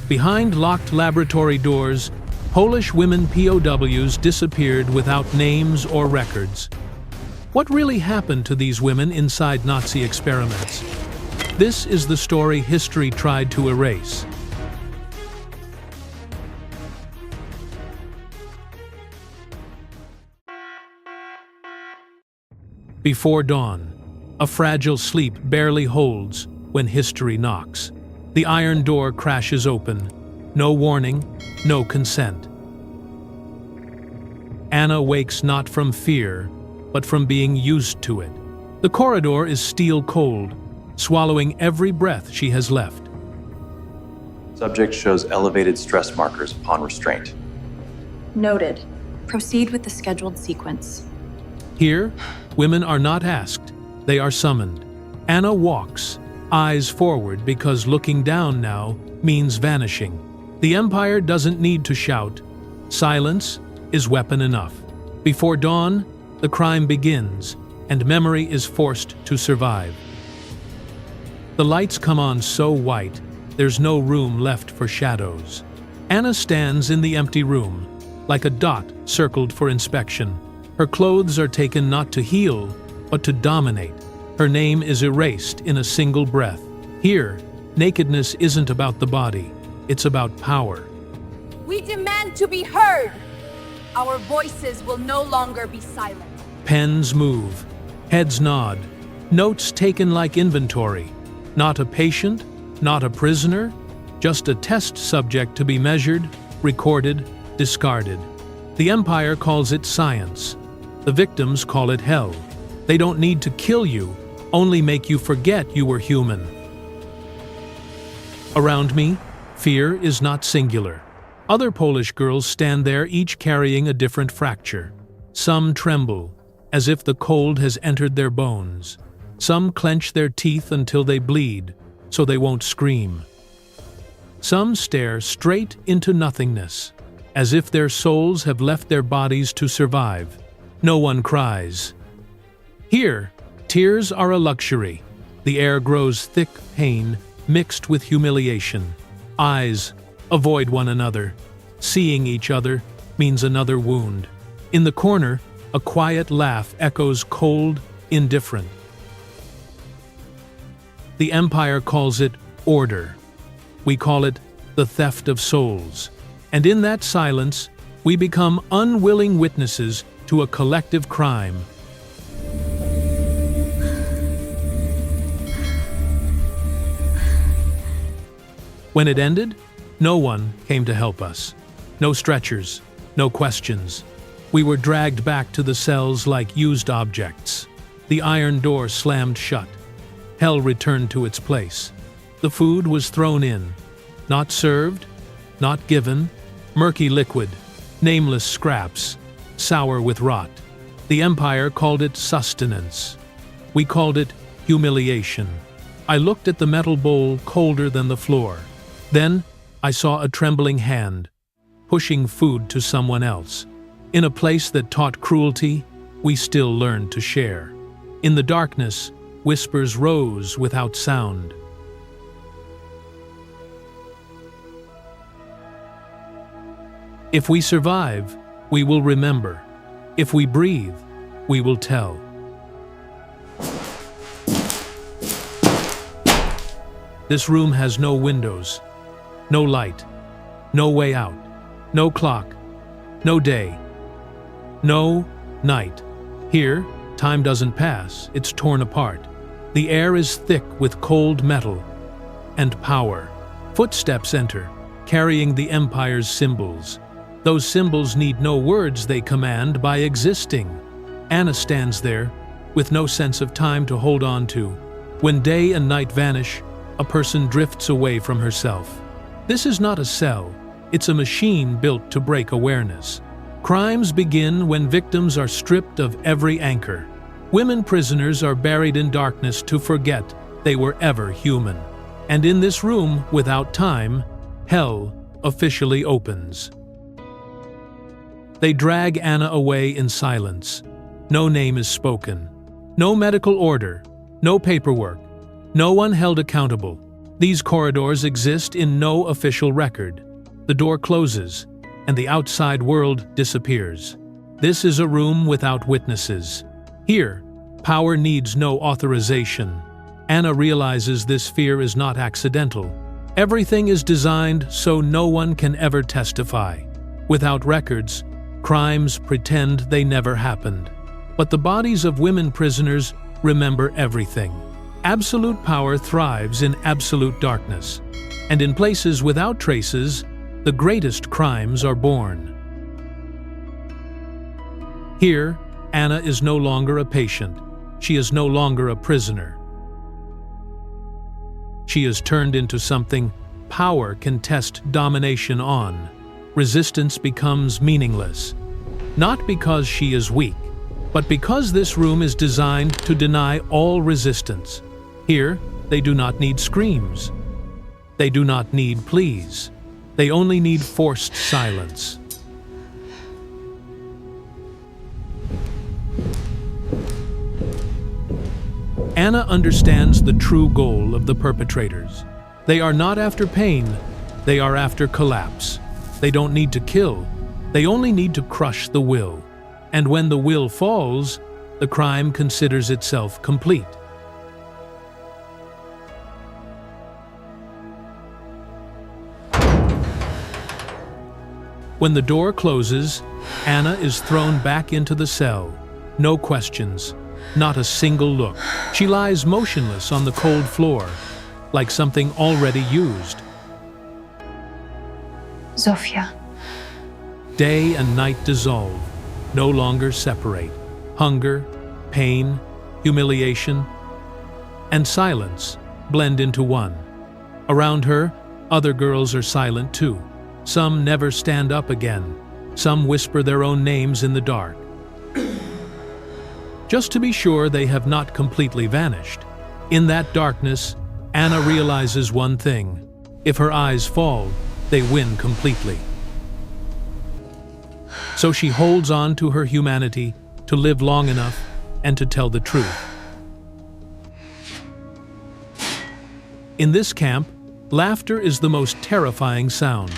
Behind locked laboratory doors, Polish women POWs disappeared without names or records. What really happened to these women inside Nazi experiments? This is the story history tried to erase. Before dawn, a fragile sleep barely holds when history knocks. The iron door crashes open. No warning, no consent. Anna wakes not from fear, but from being used to it. The corridor is steel cold, swallowing every breath she has left. Subject shows elevated stress markers upon restraint. Noted. Proceed with the scheduled sequence. Here, women are not asked, they are summoned. Anna walks, eyes forward, because looking down now means vanishing. The Empire doesn't need to shout. Silence is weapon enough. Before dawn, the crime begins, and memory is forced to survive. The lights come on so white, there's no room left for shadows. Anna stands in the empty room, like a dot circled for inspection. Her clothes are taken not to heal, but to dominate. Her name is erased in a single breath. Here, nakedness isn't about the body, it's about power. We demand to be heard! Our voices will no longer be silent. Pens move, heads nod, notes taken like inventory. Not a patient, not a prisoner, just a test subject to be measured, recorded, discarded. The Empire calls it science. The victims call it hell. They don't need to kill you, only make you forget you were human. Around me, fear is not singular. Other Polish girls stand there, each carrying a different fracture. Some tremble, as if the cold has entered their bones. Some clench their teeth until they bleed, so they won't scream. Some stare straight into nothingness, as if their souls have left their bodies to survive. No one cries. Here, tears are a luxury. The air grows thick pain mixed with humiliation. Eyes avoid one another. Seeing each other means another wound. In the corner, a quiet laugh echoes cold, indifferent. The Empire calls it order. We call it the theft of souls. And in that silence, we become unwilling witnesses to a collective crime. When it ended, no one came to help us. No stretchers, no questions. We were dragged back to the cells like used objects. The iron door slammed shut. Hell returned to its place. The food was thrown in. Not served, not given. Murky liquid, nameless scraps, sour with rot. The Empire called it sustenance. We called it humiliation. I looked at the metal bowl colder than the floor. Then I saw a trembling hand, pushing food to someone else. In a place that taught cruelty, we still learned to share. In the darkness, whispers rose without sound. If we survive, we will remember. If we breathe, we will tell. This room has no windows, no light, no way out, no clock, no day, no night. Here, time doesn't pass, it's torn apart. The air is thick with cold metal and power. Footsteps enter, carrying the Empire's symbols. Those symbols need no words, they command by existing. Anna stands there, with no sense of time to hold on to. When day and night vanish, a person drifts away from herself. This is not a cell, it's a machine built to break awareness. Crimes begin when victims are stripped of every anchor. Women prisoners are buried in darkness to forget they were ever human. And in this room, without time, hell officially opens. They drag Anna away in silence. No name is spoken. No medical order. No paperwork. No one held accountable. These corridors exist in no official record. The door closes, and the outside world disappears. This is a room without witnesses. Here, power needs no authorization. Anna realizes this fear is not accidental. Everything is designed so no one can ever testify. Without records, crimes pretend they never happened. But the bodies of women prisoners remember everything. Absolute power thrives in absolute darkness. And in places without traces, the greatest crimes are born. Here, Anna is no longer a patient. She is no longer a prisoner. She is turned into something power can test domination on. Resistance becomes meaningless. Not because she is weak, but because this room is designed to deny all resistance. Here, they do not need screams. They do not need pleas. They only need forced silence. Anna understands the true goal of the perpetrators. They are not after pain, they are after collapse. They don't need to kill, they only need to crush the will. And when the will falls, the crime considers itself complete. When the door closes, Anna is thrown back into the cell. No questions, not a single look. She lies motionless on the cold floor, like something already used. Zofia. Day and night dissolve, no longer separate. Hunger, pain, humiliation, and silence blend into one. Around her, other girls are silent too. Some never stand up again. Some whisper their own names in the dark. Just to be sure they have not completely vanished. In that darkness, Anna realizes one thing. If her eyes fall, they win completely. So she holds on to her humanity to live long enough and to tell the truth. In this camp, laughter is the most terrifying sound.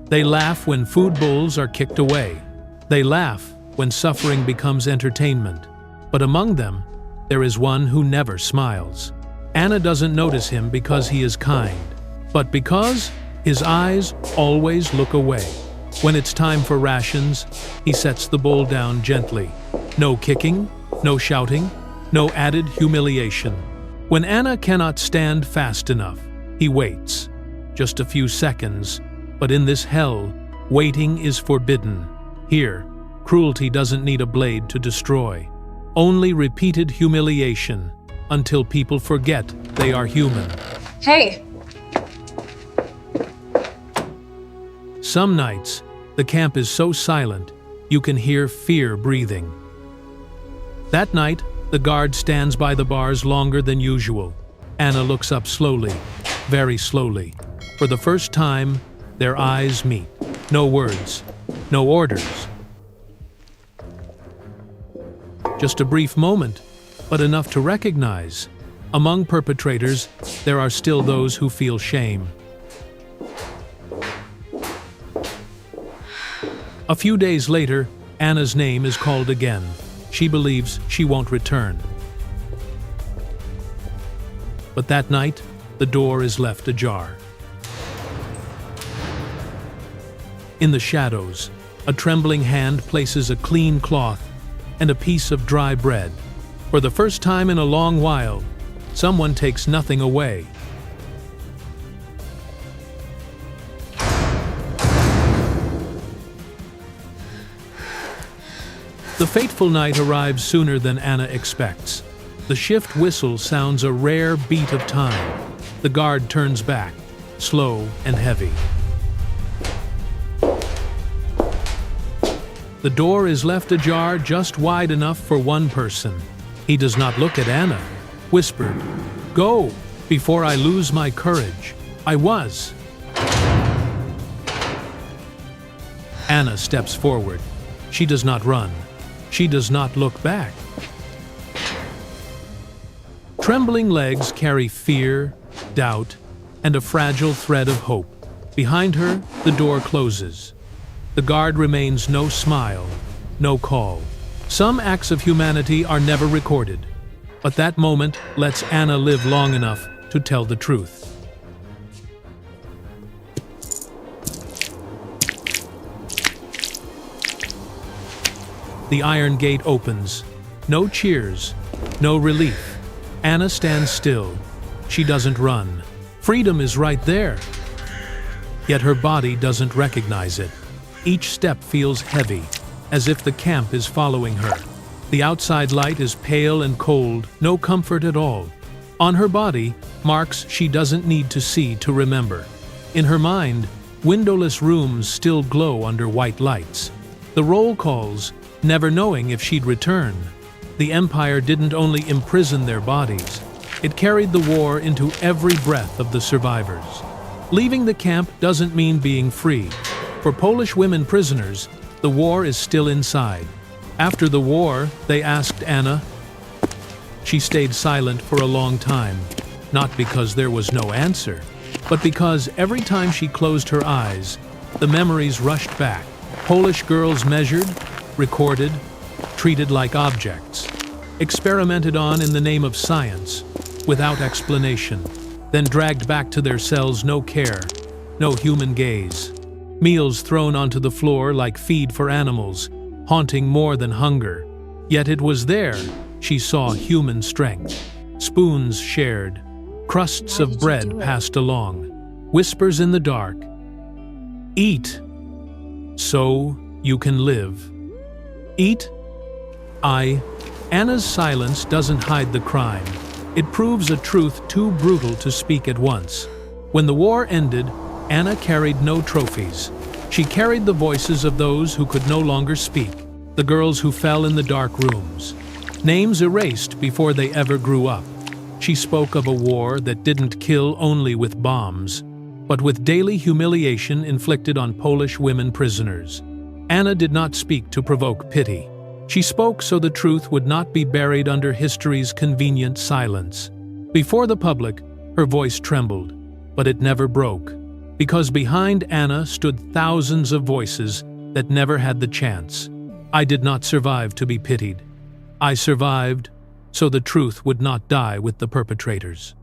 They laugh when food bowls are kicked away. They laugh when suffering becomes entertainment. But among them, there is one who never smiles. Anna doesn't notice him because he is kind, but because his eyes always look away. When it's time for rations, he sets the bowl down gently. No kicking, no shouting, no added humiliation. When Anna cannot stand fast enough, he waits. Just a few seconds, but in this hell, waiting is forbidden. Here, cruelty doesn't need a blade to destroy. Only repeated humiliation until people forget they are human. Hey! Some nights, the camp is so silent, you can hear fear breathing. That night, the guard stands by the bars longer than usual. Anna looks up slowly, very slowly. For the first time, their eyes meet. No words, no orders. Just a brief moment, but enough to recognize. Among perpetrators, there are still those who feel shame. A few days later, Anna's name is called again. She believes she won't return. But that night, the door is left ajar. In the shadows, a trembling hand places a clean cloth and a piece of dry bread. For the first time in a long while, someone takes nothing away. The fateful night arrives sooner than Anna expects. The shift whistle sounds a rare beat of time. The guard turns back, slow and heavy. The door is left ajar just wide enough for one person. He does not look at Anna, whispered, "Go, before I lose my courage. I was." Anna steps forward. She does not run. She does not look back. Trembling legs carry fear, doubt, and a fragile thread of hope. Behind her, the door closes. The guard remains, no smile, no call. Some acts of humanity are never recorded, but that moment lets Anna live long enough to tell the truth. The iron gate opens. No cheers, no relief. Anna stands still. She doesn't run. Freedom is right there. Yet her body doesn't recognize it. Each step feels heavy, as if the camp is following her. The outside light is pale and cold, no comfort at all. On her body, marks she doesn't need to see to remember. In her mind, windowless rooms still glow under white lights. The roll calls, never knowing if she'd return. The Empire didn't only imprison their bodies, it carried the war into every breath of the survivors. Leaving the camp doesn't mean being free. For Polish women prisoners, the war is still inside. After the war, they asked Anna. She stayed silent for a long time, not because there was no answer, but because every time she closed her eyes, the memories rushed back. Polish girls measured, recorded, treated like objects, experimented on in the name of science, without explanation, then dragged back to their cells, no care, no human gaze. Meals thrown onto the floor like feed for animals, haunting more than hunger. Yet it was there she saw human strength. Spoons shared, crusts of bread passed along, whispers in the dark. Eat, so you can live. Eat? Anna's silence doesn't hide the crime. It proves a truth too brutal to speak at once. When the war ended, Anna carried no trophies. She carried the voices of those who could no longer speak, the girls who fell in the dark rooms. Names erased before they ever grew up. She spoke of a war that didn't kill only with bombs, but with daily humiliation inflicted on Polish women prisoners. Anna did not speak to provoke pity. She spoke so the truth would not be buried under history's convenient silence. Before the public, her voice trembled, but it never broke, because behind Anna stood thousands of voices that never had the chance. I did not survive to be pitied. I survived so the truth would not die with the perpetrators.